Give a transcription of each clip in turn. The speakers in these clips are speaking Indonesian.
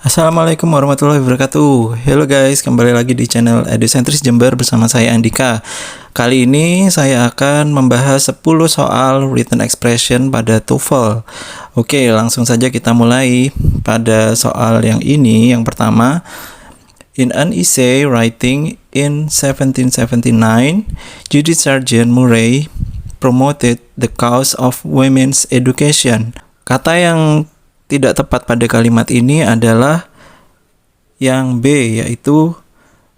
Assalamualaikum warahmatullahi wabarakatuh. Hello guys, kembali lagi di channel Edusentris Jember bersama saya Andika. Kali ini saya akan membahas 10 soal written expression pada TOEFL. Oke, langsung saja kita mulai pada soal yang ini. Yang pertama, in an essay writing in 1779, Judith Sargent Murray promoted the cause of women's education. Kata yang tidak tepat pada kalimat ini adalah yang B, yaitu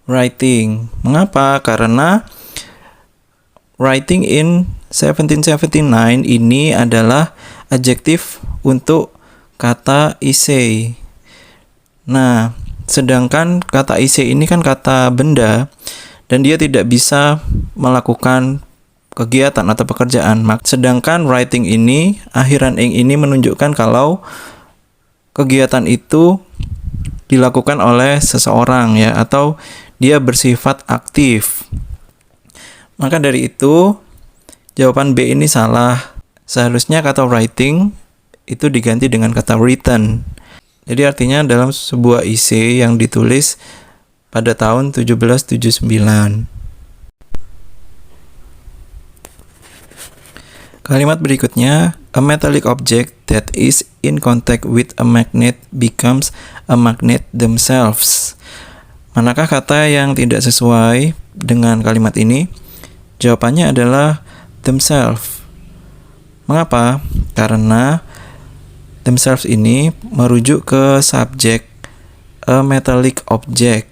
writing. Mengapa? Karena writing in 1779 ini adalah adjektif untuk kata essay. Nah, sedangkan kata essay ini kan kata benda dan dia tidak bisa melakukan kegiatan atau pekerjaan. Sedangkan writing ini, akhiran ing ini menunjukkan kalau kegiatan itu dilakukan oleh seseorang ya, atau dia bersifat aktif. Maka dari itu jawaban B ini salah. Seharusnya kata writing itu diganti dengan kata written. Jadi artinya dalam sebuah essay yang ditulis pada tahun 1779. Kalimat berikutnya, a metallic object that is in contact with a magnet becomes a magnet themselves. Manakah kata yang tidak sesuai dengan kalimat ini? Jawabannya adalah themselves. Mengapa? Karena themselves ini merujuk ke subjek a metallic object,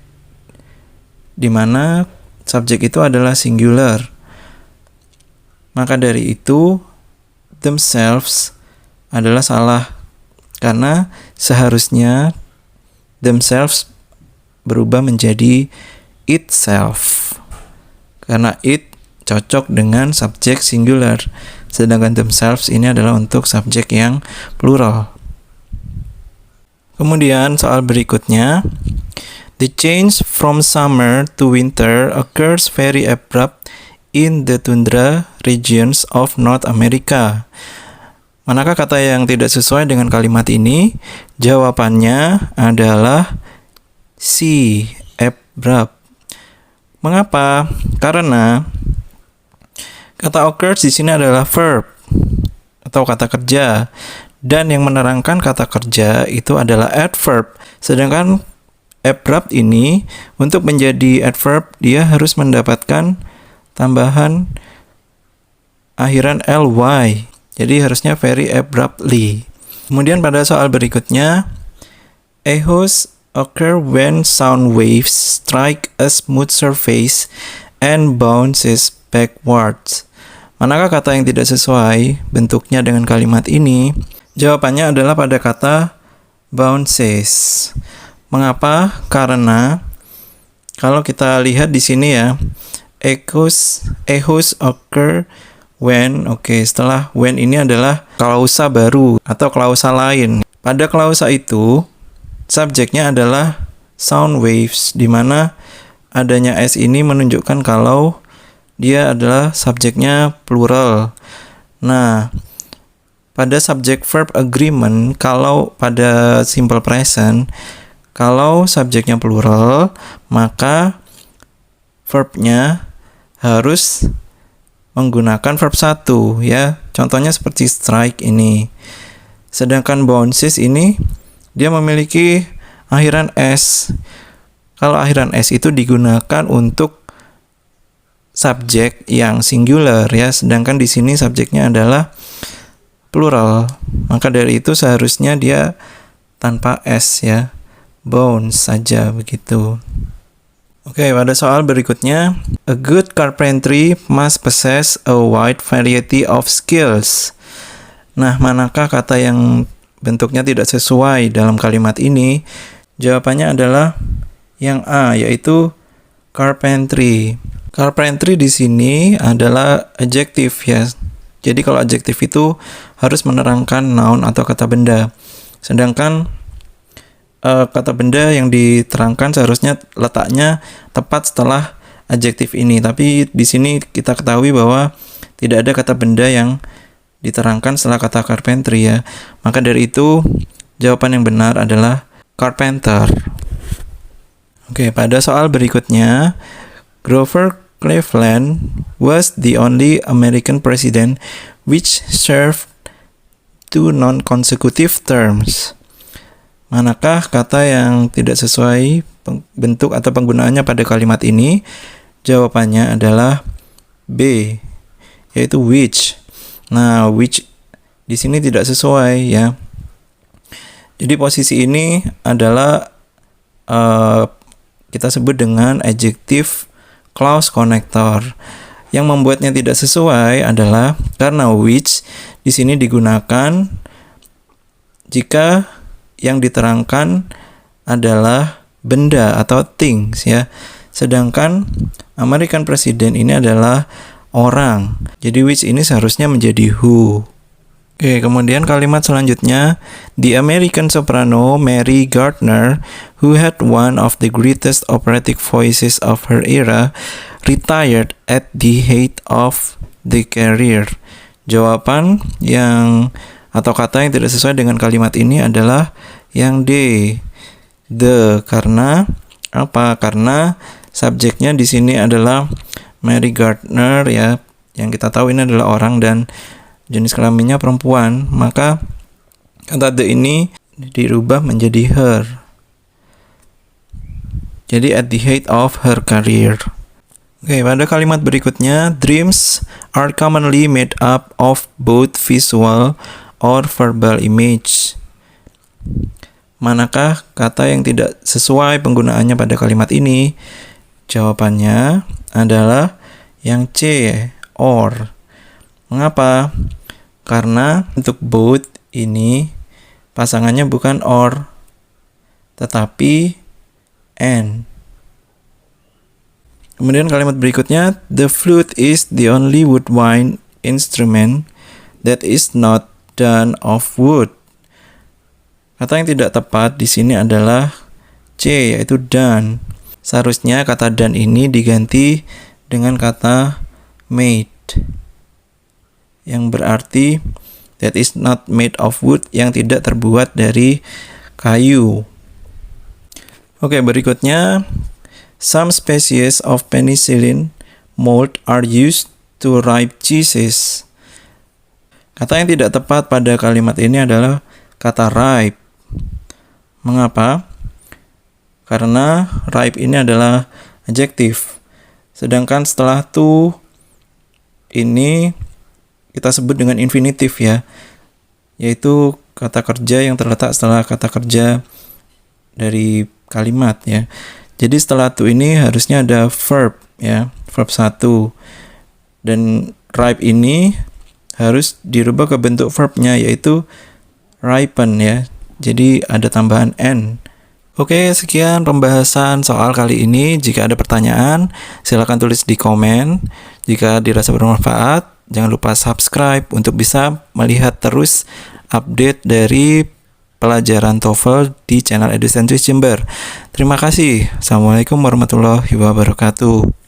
di mana subjek itu adalah singular. Maka dari itu themselves adalah salah, karena seharusnya themselves berubah menjadi itself, karena it cocok dengan subjek singular, sedangkan themselves ini adalah untuk subjek yang plural. Kemudian soal berikutnya, the change from summer to winter occurs very abrupt in the tundra regions of North America. Manakah kata yang tidak sesuai dengan kalimat ini? Jawabannya adalah C, abrupt. Mengapa? Karena kata occurs di sini adalah verb atau kata kerja, dan yang menerangkan kata kerja itu adalah adverb. Sedangkan abrupt ini untuk menjadi adverb dia harus mendapatkan tambahan akhiran ly. Jadi harusnya very abruptly. Kemudian pada soal berikutnya, echoes occur when sound waves strike a smooth surface and bounces backwards. Manakah kata yang tidak sesuai bentuknya dengan kalimat ini? Jawabannya adalah pada kata bounces. Mengapa? Karena kalau kita lihat di sini ya, echoes occur when, setelah when ini adalah klausa baru atau klausa lain. Pada klausa itu, subjeknya adalah sound waves, di mana adanya s ini menunjukkan kalau dia adalah subjeknya plural. Nah, pada subject verb agreement, kalau pada simple present, kalau subjeknya plural, maka verbnya harus menggunakan verb 1 ya. Contohnya seperti strike ini. Sedangkan bounces ini dia memiliki akhiran s. Kalau akhiran s itu digunakan untuk subjek yang singular ya, sedangkan di sini subjeknya adalah plural. Maka dari itu seharusnya dia tanpa s ya. Bounce saja begitu. Oke, pada soal berikutnya, a good carpentry must possess a wide variety of skills. Nah, manakah kata yang bentuknya tidak sesuai dalam kalimat ini? Jawabannya adalah yang A, yaitu carpentry. Carpentry di sini adalah adjektif ya. Jadi kalau adjektif itu harus menerangkan noun atau kata benda. Sedangkan kata benda yang diterangkan seharusnya letaknya tepat setelah adjektif ini. Tapi di sini kita ketahui bahwa tidak ada kata benda yang diterangkan setelah kata carpentry ya. Maka dari itu jawaban yang benar adalah carpenter. Oke, pada soal berikutnya, Grover Cleveland was the only American president which served 2 non-consecutive terms. Manakah kata yang tidak sesuai bentuk atau penggunaannya pada kalimat ini? Jawabannya adalah B, yaitu which. Nah, which di sini tidak sesuai ya. Jadi posisi ini adalah kita sebut dengan adjective clause connector. Yang membuatnya tidak sesuai adalah karena which di sini digunakan jika yang diterangkan adalah benda atau things ya. Sedangkan American President ini adalah orang. Jadi which ini seharusnya menjadi who. Oke, kemudian kalimat selanjutnya, the American soprano Mary Gardner, who had one of the greatest operatic voices of her era, retired at the height of the career. Jawaban yang atau kata yang tidak sesuai dengan kalimat ini adalah yang D, the. Karena apa? Karena subjeknya di sini adalah Mary Gardner ya, yang kita tahu ini adalah orang dan jenis kelaminnya perempuan, maka kata the ini dirubah menjadi her. Jadi at the height of her career. Oke, pada kalimat berikutnya, dreams are commonly made up of both visual or verbal image. Manakah kata yang tidak sesuai penggunaannya pada kalimat ini? Jawabannya adalah yang C, or. Mengapa? Karena untuk both ini pasangannya bukan or, tetapi and. Kemudian kalimat berikutnya, the flute is the only woodwind instrument that is not done of wood. Kata yang tidak tepat di sini adalah C, yaitu done. Seharusnya kata done ini diganti dengan kata made, yang berarti that is not made of wood, yang tidak terbuat dari kayu. Oke, berikutnya, some species of penicillin mold are used to ripe cheeses. Kata yang tidak tepat pada kalimat ini adalah kata ripe. Mengapa? Karena ripe ini adalah adjective. Sedangkan setelah to ini kita sebut dengan infinitif ya, yaitu kata kerja yang terletak setelah kata kerja dari kalimat ya. Jadi setelah to ini harusnya ada verb ya, verb 1. Dan ripe ini harus dirubah ke bentuk verbnya, yaitu ripen ya. Jadi ada tambahan n. Oke, sekian pembahasan soal kali ini. Jika ada pertanyaan, silakan tulis di komen. Jika dirasa bermanfaat, jangan lupa subscribe untuk bisa melihat terus update dari pelajaran TOEFL di channel EduCentris Jember. Terima kasih. Assalamualaikum warahmatullahi wabarakatuh.